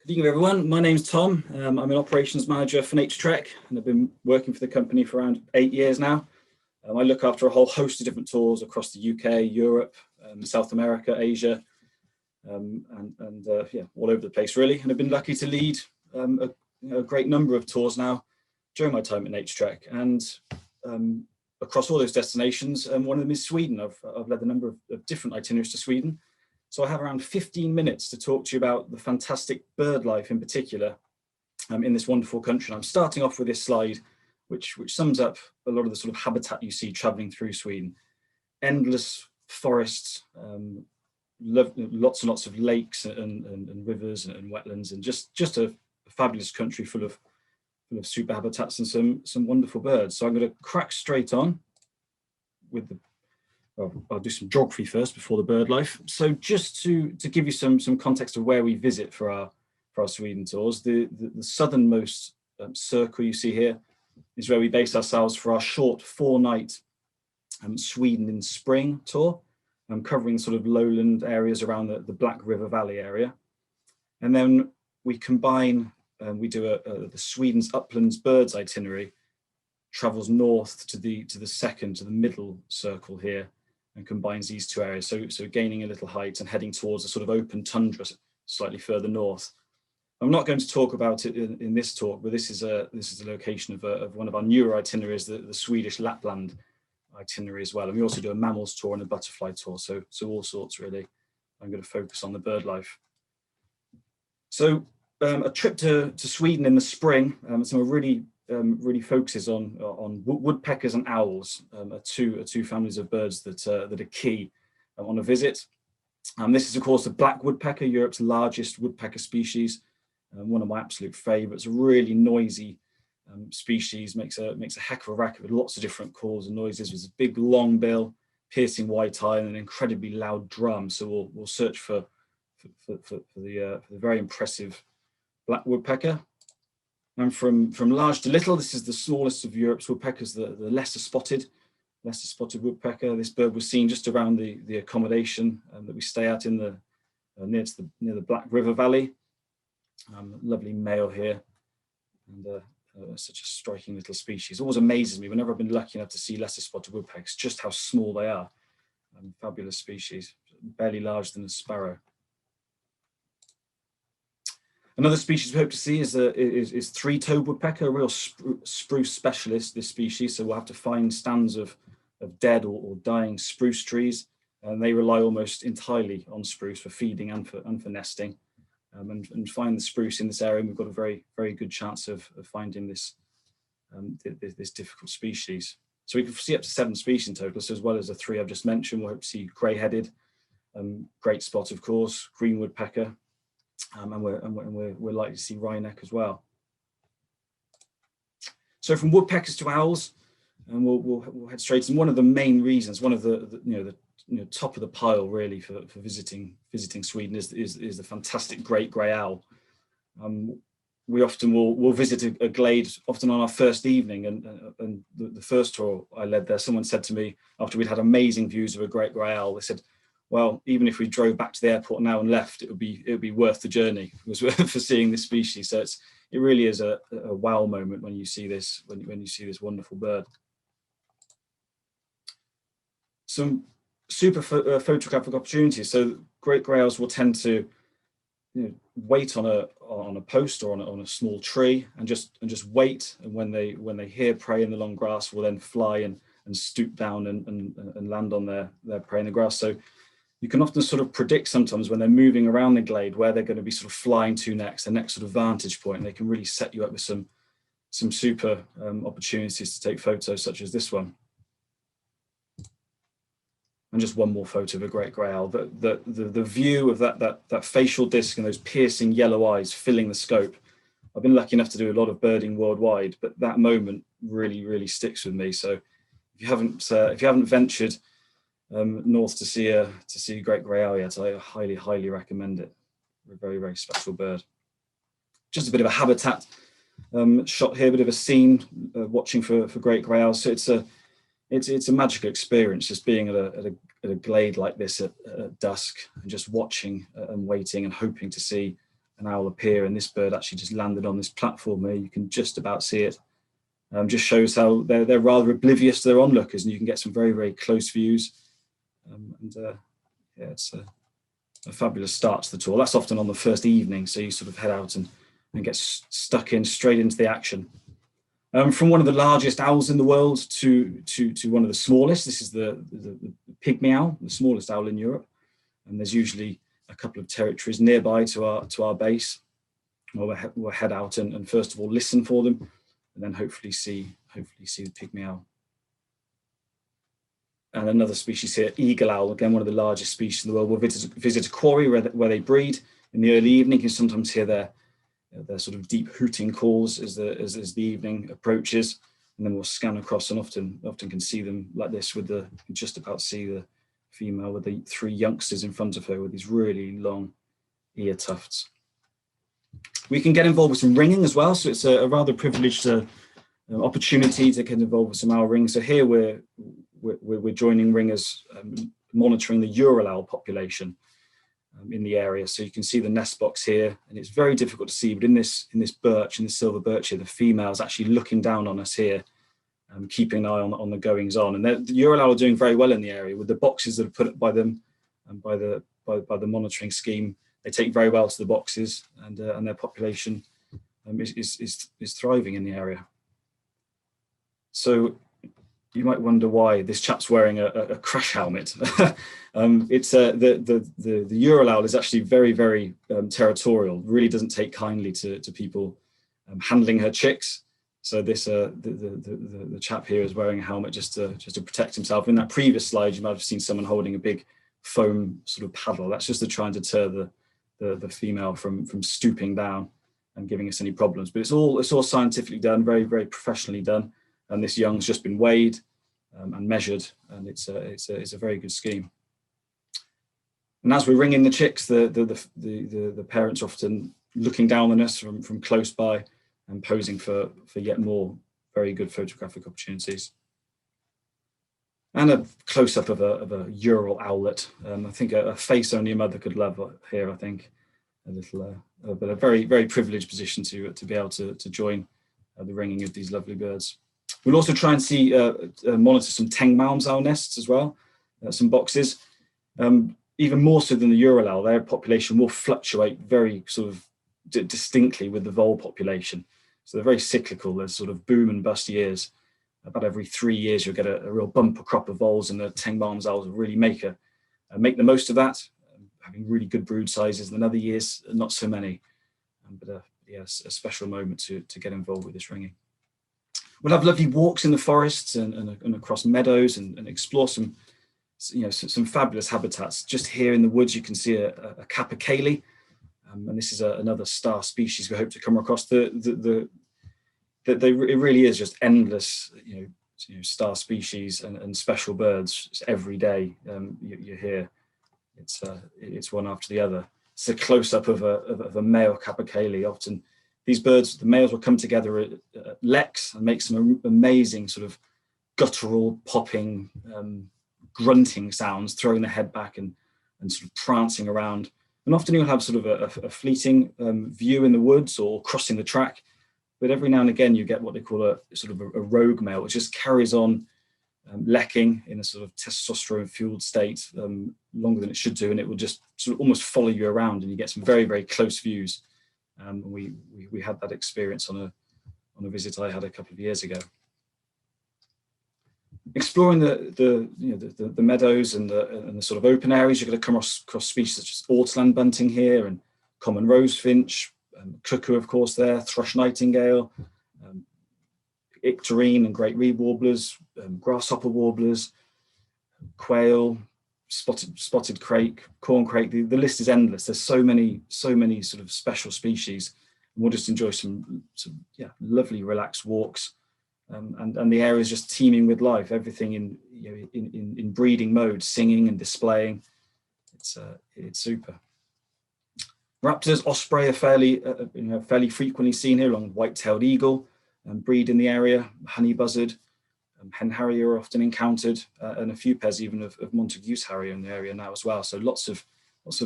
Good evening, everyone. My name's Tom. I'm an operations manager for Naturetrek, and I've been working for the company for around 8 years now. I look after a whole host of different tours across the UK, Europe, South America, Asia, yeah, all over the place really. And I've been lucky to lead a great number of tours now during my time at Naturetrek. And across all those destinations, one of them is Sweden. I've led a number of different itineraries to Sweden. So I have around 15 minutes to talk to you about the fantastic bird life in particular in this wonderful country. And I'm starting off with this slide, which sums up a lot of the sort of habitat you see traveling through Sweden. Endless forests, lots and lots of lakes and rivers and wetlands, and just a fabulous country full of super habitats and some wonderful birds. So I'm going to crack straight on with the I'll do some geography first before the bird life. So just to give you some context of where we visit for our Sweden tours, the southernmost circle you see here is where we base ourselves for our short 4-night Sweden in spring tour, covering sort of lowland areas around the Black River Valley area. And then we combine, we do the Sweden's Uplands birds itinerary, travels north to the middle circle here, and combines these two areas. So gaining a little height and heading towards a sort of open tundra slightly further north. I'm not going to talk about it in this talk, but this is a location of one of our newer itineraries, the Swedish Lapland itinerary as well. And we also do a mammals tour and a butterfly tour. So all sorts really. I'm going to focus on the bird life. So a trip to Sweden in the spring, so really focuses on woodpeckers and owls, are two families of birds that are key on a visit. This is of course the black woodpecker, Europe's largest woodpecker species, one of my absolute favourites. A really noisy species, makes a heck of a racket with lots of different calls and noises, with a big long bill, piercing white eye, and an incredibly loud drum. So we'll search for the very impressive black woodpecker. And from large to little, this is the smallest of Europe's woodpeckers, the lesser spotted woodpecker. This bird was seen just around the accommodation that we stay at in the near the Black River Valley. Lovely male here, and such a striking little species. Always amazes me whenever I've been lucky enough to see lesser spotted woodpeckers, just how small they are. Fabulous species, barely larger than a sparrow. Another species we hope to see is three-toed woodpecker, a real spruce specialist, this species. So we'll have to find stands of dead or dying spruce trees, and they rely almost entirely on spruce for feeding and for nesting. And find the spruce in this area, and we've got a very, very good chance of finding this difficult species. So we can see up to 7 species in total. So as well as the 3 I've just mentioned, we'll hope to see grey-headed, great spot, of course, green woodpecker. And we're likely to see wryneck as well. So from woodpeckers to owls, and we'll head straight. And one of the main reasons, one of the top of the pile really for visiting Sweden is the fantastic great grey owl. We often will visit a glade, often on our first evening, and the first tour I led there, someone said to me after we'd had amazing views of a great grey owl, they said, well, even if we drove back to the airport now and left, it would be worth the journey for seeing this species. So it really is a wow moment when you see this wonderful bird. Some super photographic opportunities. So great grey owls will tend to wait on a post or on a small tree and just wait. And when they hear prey in the long grass, will then fly and stoop down and land on their prey in the grass. So you can often sort of predict sometimes when they're moving around the glade where they're going to be sort of flying to next, the next sort of vantage point, and they can really set you up with some super opportunities to take photos such as this one. And just one more photo of a great grey owl. The view of that facial disc and those piercing yellow eyes filling the scope. I've been lucky enough to do a lot of birding worldwide, but that moment really, really sticks with me. So if you haven't ventured north to see a great grey owl yet, I highly recommend it. A very, very special bird. Just a bit of a habitat shot here, a bit of a scene watching for great grey owls. So it's a magical experience just being at a glade like this at dusk and just watching and waiting and hoping to see an owl appear, and this bird actually just landed on this platform here. You can just about see it. Just shows how they're rather oblivious to their onlookers, and you can get some very, very close views. Yeah, it's a fabulous start to the tour. That's often on the first evening, so you sort of head out and get stuck in straight into the action. From one of the largest owls in the world to one of the smallest. This is the pygmy owl, the smallest owl in Europe, and there's usually a couple of territories nearby to our base. We'll head out and first of all listen for them, and then hopefully see the pygmy owl. And another species here, eagle owl, again one of the largest species in the world. We'll visit a quarry where they breed in the early evening. You can sometimes hear their sort of deep hooting calls as the evening approaches, and then we'll scan across and often can see them like this with you can just about see the female with the 3 youngsters in front of her with these really long ear tufts. We can get involved with some ringing as well, so it's a rather privileged opportunity to get involved with some owl ringing. So here we're joining ringers monitoring the Ural owl population in the area. So you can see the nest box here, and it's very difficult to see, but in this silver birch here, the female is actually looking down on us here, keeping an eye on the goings on. And the Ural owl are doing very well in the area with the boxes that are put up by them and by the monitoring scheme. They take very well to the boxes, and their population is thriving in the area. So you might wonder why this chap's wearing a crash helmet. It's the Ural owl is actually very, very territorial. Really doesn't take kindly to people handling her chicks. So this the chap here is wearing a helmet just to protect himself. In that previous slide, you might have seen someone holding a big foam sort of paddle. That's just to try and deter the female from stooping down and giving us any problems. But it's all scientifically done, very, very professionally done. And this young's just been weighed and measured, and it's a very good scheme. And as we're ringing the chicks, the parents are often looking down on us from close by and posing for yet more very good photographic opportunities. And a close-up of a Ural owlet. I think a face only a mother could love here. I think but a very, very privileged position to be able to join the ringing of these lovely birds. We'll also try and monitor some Tengmalm's owl nests as well, some boxes. Even more so than the Ural owl, their population will fluctuate very sort of distinctly with the vole population. So they're very cyclical. There's sort of boom and bust years. About every 3 years, you'll get a real bumper crop of voles, and the Tengmalm's owls will really make the most of that, having really good brood sizes. And in other years, not so many. But yes, a special moment to get involved with this ringing. We'll have lovely walks in the forests and across meadows and explore some fabulous habitats. Just here in the woods, you can see a capercaillie, and this is another star species we hope to come across. It really is just endless, star species and special birds every day. You hear it's one after the other. It's a close up of a male capercaillie. Often these birds, the males will come together at leks and make some amazing sort of guttural, popping, grunting sounds, throwing their head back and sort of prancing around. And often you'll have sort of a fleeting view in the woods or crossing the track. But every now and again, you get what they call a rogue male, which just carries on lekking in a sort of testosterone-fueled state longer than it should do, and it will just sort of almost follow you around, and you get some very, very close views. We had that experience on a visit I had a couple of years ago. Exploring the meadows and the sort of open areas, you're going to come across species such as Ortland bunting here, and common rosefinch, cuckoo, of course, there, thrush nightingale, icterine and great reed warblers, grasshopper warblers, quail, spotted crake, corn crake. The list is endless. There's so many sort of special species, and we'll just enjoy some lovely relaxed walks, and the area is just teeming with life. Everything in breeding mode, singing and displaying. It's super. Raptors, osprey are fairly frequently seen here, along with white-tailed eagle, breed in the area. Honey buzzard, hen harrier are often encountered, and a few pairs even of Montague's harrier in the area now as well. So lots of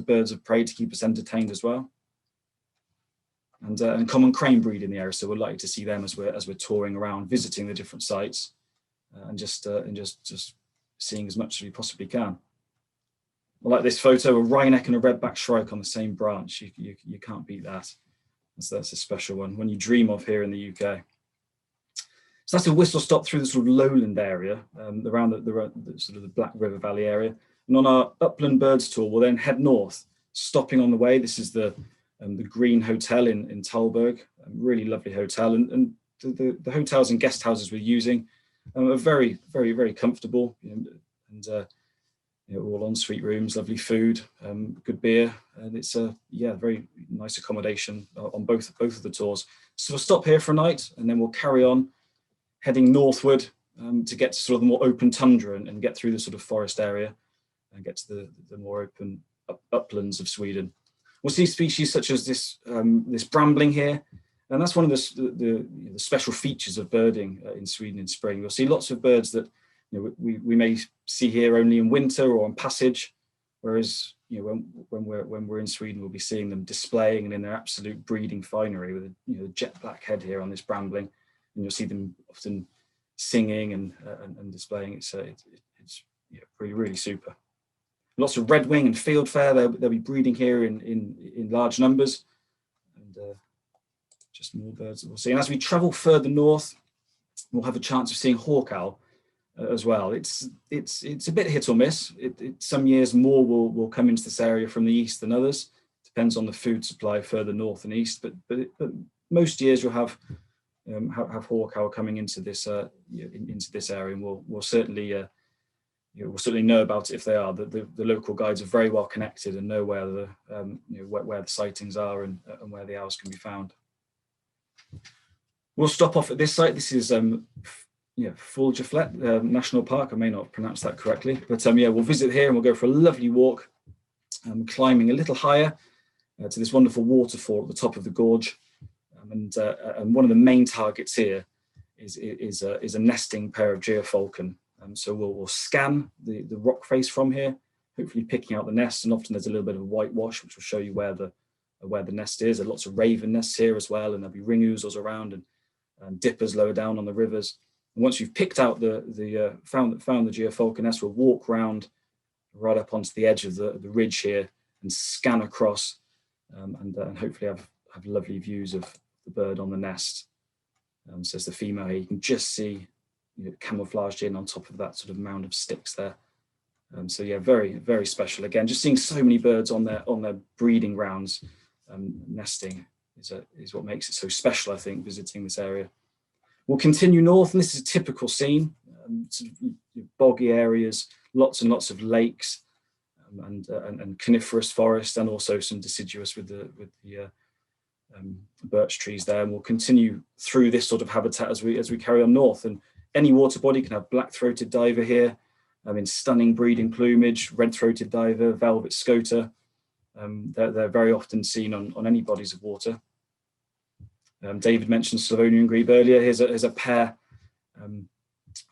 birds of prey to keep us entertained as well. and common crane breed in the area. So we're likely to see them as we're touring around, visiting the different sites, and just seeing as much as we possibly can. I like this photo, a wryneck and a redback shrike on the same branch. You can't beat that. That's a special one, one you dream of here in the UK. So that's a whistle stop through the sort of lowland area, around the sort of the Black River Valley area. And on our Upland Birds tour, we'll then head north, stopping on the way. This is the Green Hotel in Talberg, a really lovely hotel. And the hotels and guest houses we're using are very, very, very comfortable, and all ensuite rooms, lovely food, good beer, and it's a very nice accommodation on both of the tours. So we'll stop here for a night, and then we'll carry on heading northward to get to sort of the more open tundra and get through the sort of forest area and get to the more open uplands of Sweden. We'll see species such as this brambling here, and that's one of the special features of birding in Sweden in spring. You'll see lots of birds that we may see here only in winter or on passage, whereas when we're in Sweden, we'll be seeing them displaying and in their absolute breeding finery with a jet black head here on this brambling, and you'll see them often singing and displaying. It's really super. Lots of redwing and fieldfare. They'll be breeding here in large numbers, and just more birds that we'll see. And as we travel further north, we'll have a chance of seeing hawk owl as well. It's a bit hit or miss. Some years more will come into this area from the east than others. Depends on the food supply further north and east. But most years you'll have hawk owl coming into this area, and we'll certainly know about it if they are. The local guides are very well connected and know where the sightings are and where the owls can be found. We'll stop off at this site. This is Fuglafjället National Park. I may not pronounce that correctly, but we'll visit here and we'll go for a lovely walk, climbing a little higher to this wonderful waterfall at the top of the gorge. And one of the main targets here is a nesting pair of geofalcon. So we'll scan the rock face from here, hopefully picking out the nest. And often there's a little bit of whitewash, which will show you where the nest is. There are lots of raven nests here as well, and there'll be ring ouzels around and dippers lower down on the rivers. And once you've picked out found the geofalcon nest, we'll walk right up onto the edge of the ridge here and scan across, and hopefully have lovely views of the bird on the nest. So it's the female here. You can just see camouflaged in on top of that sort of mound of sticks there. So very, very special. Again, just seeing so many birds on their breeding grounds, nesting is what makes it so special, I think, visiting this area. We'll continue north, and this is a typical scene, sort of boggy areas, lots and lots of lakes, and coniferous forest, and also some deciduous with the birch trees there. And we'll continue through this sort of habitat as we carry on north. And any water body can have black-throated diver here, in stunning breeding plumage, red-throated diver, velvet scoter. They're very often seen on any bodies of water. David mentioned Slavonian grebe earlier. Here's a pair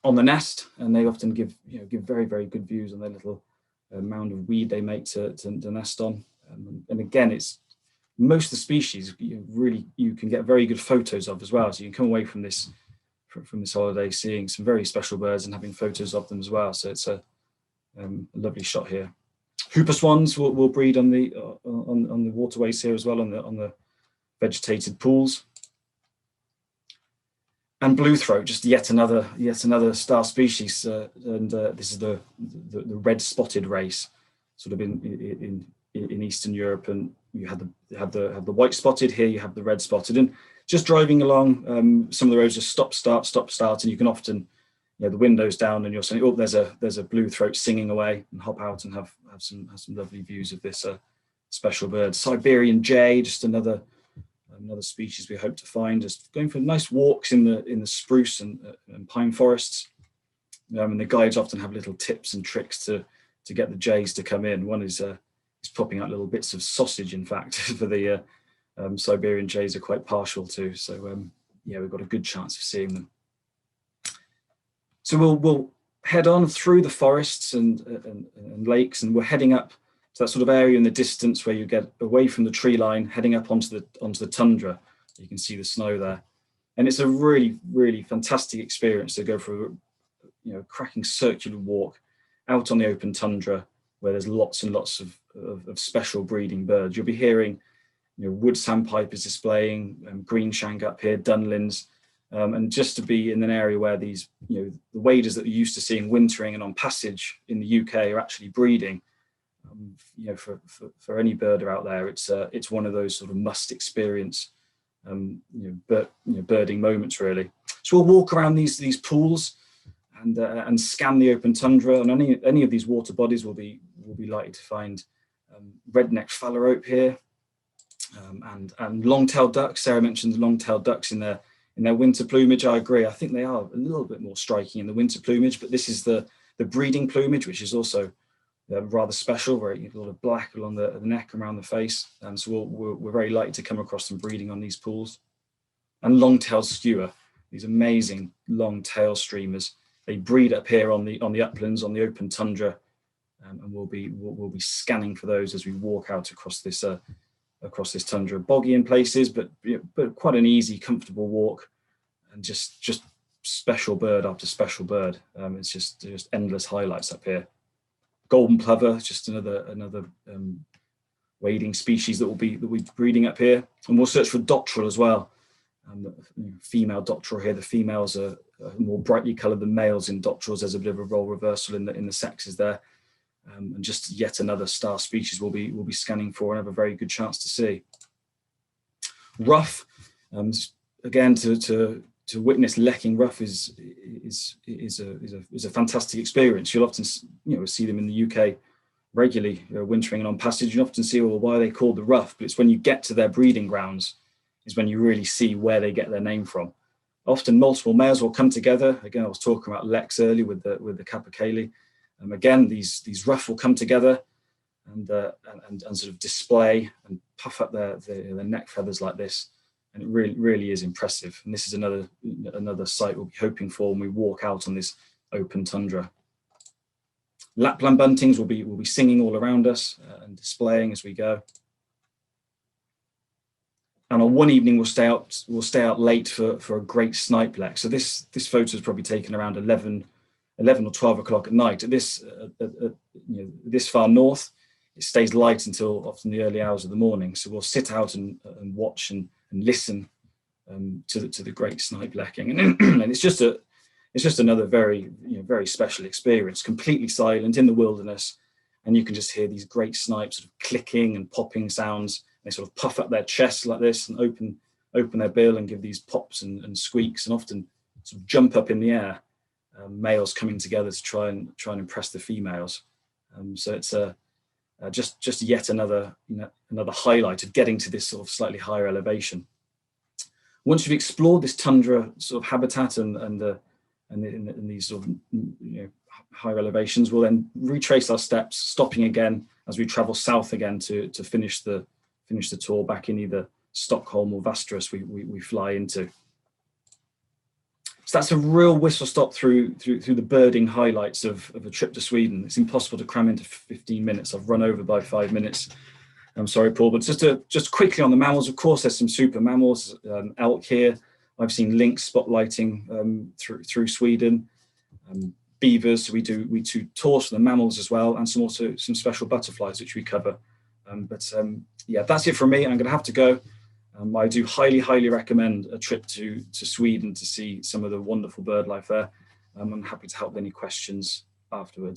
on the nest, and they often give very, very good views on their little mound of weed they make to nest on. And again, it's most of the species you can get very good photos of as well. So you can come away from this holiday seeing some very special birds and having photos of them as well. So it's a lovely shot here. Hooper swans will breed on the waterways here as well, on the vegetated pools. And blue throat, just yet another star species, and this is the red spotted race, sort of in Eastern Europe, and you have the white spotted. Here you have the red spotted, and just driving along, some of the roads just stop start, and you can often, the windows down, and you're saying, oh, there's a blue throat singing away, and hop out and have some lovely views of this special bird. Siberian jay, just another species we hope to find. Just going for nice walks in the spruce and pine forests, and the guides often have little tips and tricks to get the jays to come in. One is popping out little bits of sausage, in fact, for the Siberian jays are quite partial to. So we've got a good chance of seeing them. So we'll head on through the forests and lakes, and we're heading up that sort of area in the distance where you get away from the tree line, heading up onto the tundra. You can see the snow there. And it's a really, really fantastic experience to go for a cracking circular walk out on the open tundra, where there's lots and lots of special breeding birds. You'll be hearing wood sandpipers displaying, green shank up here, dunlins, and just to be in an area where these, the waders that you're used to seeing wintering and on passage in the UK are actually breeding. For any birder out there, it's one of those sort of must experience, birding moments really. So we'll walk around these pools and scan the open tundra, and any of these water bodies will be likely to find red-necked phalarope here, and long-tailed ducks. Sarah mentioned the long-tailed ducks in their winter plumage. I agree. I think they are a little bit more striking in the winter plumage, but this is the breeding plumage, which is also rather special, very a lot of black along the neck and around the face. And so we're very likely to come across them breeding on these pools. And long-tailed skua, these amazing long tail streamers. They breed up here on the uplands, on the open tundra, and we'll be scanning for those as we walk out across this tundra. Boggy in places, but quite an easy, comfortable walk, and just special bird after special bird. It's just endless highlights up here. Golden plover, just another wading species that will be breeding up here, and we'll search for dotterel as well. Female dotterel here. The females are more brightly coloured than males in dotterels. There's a bit of a role reversal in the sexes there, and just yet another star species we'll be scanning for and have a very good chance to see. Ruff, again to witness lecking ruff is a fantastic experience. You'll often see them in the UK regularly, wintering and on passage. You often see, well, why are they called the ruff? But it's when you get to their breeding grounds is when you really see where they get their name from. Often multiple males will come together. Again, I was talking about leks earlier with the capercaillie. Again, these ruff will come together and sort of display and puff up their neck feathers like this. And it really is impressive. And this is another sight we'll be hoping for when we walk out on this open tundra. Lapland buntings will be singing all around us and displaying as we go. And on one evening we'll stay out late for a great snipe lek. So this photo is probably taken around 11 or 12 o'clock at night. At this far north, it stays light until often the early hours of the morning. So we'll sit out and watch and listen to the great snipe lekking, and it's just another very very special experience. Completely silent in the wilderness, and you can just hear these great snipes sort of clicking and popping sounds. They sort of puff up their chests like this and open their bill and give these pops and squeaks, and often sort of jump up in the air. Males coming together to try and impress the females. So it's just yet another highlight of getting to this sort of slightly higher elevation. Once you've explored this tundra sort of habitat and these sort of higher elevations, we'll then retrace our steps, stopping again as we travel south again to finish the tour back in either Stockholm or Västerås we fly into. So that's a real whistle stop through the birding highlights of a trip to Sweden. It's impossible to cram into 15 minutes. I've run over by 5 minutes. I'm sorry, Paul, but just quickly on the mammals. Of course, there's some super mammals. Elk here. I've seen lynx spotlighting through Sweden. Beavers. So we do tours for the mammals as well, and some special butterflies which we cover. Yeah, that's it from me. I'm going to have to go. I do highly recommend a trip to Sweden to see some of the wonderful bird life there. I'm happy to help with any questions afterwards.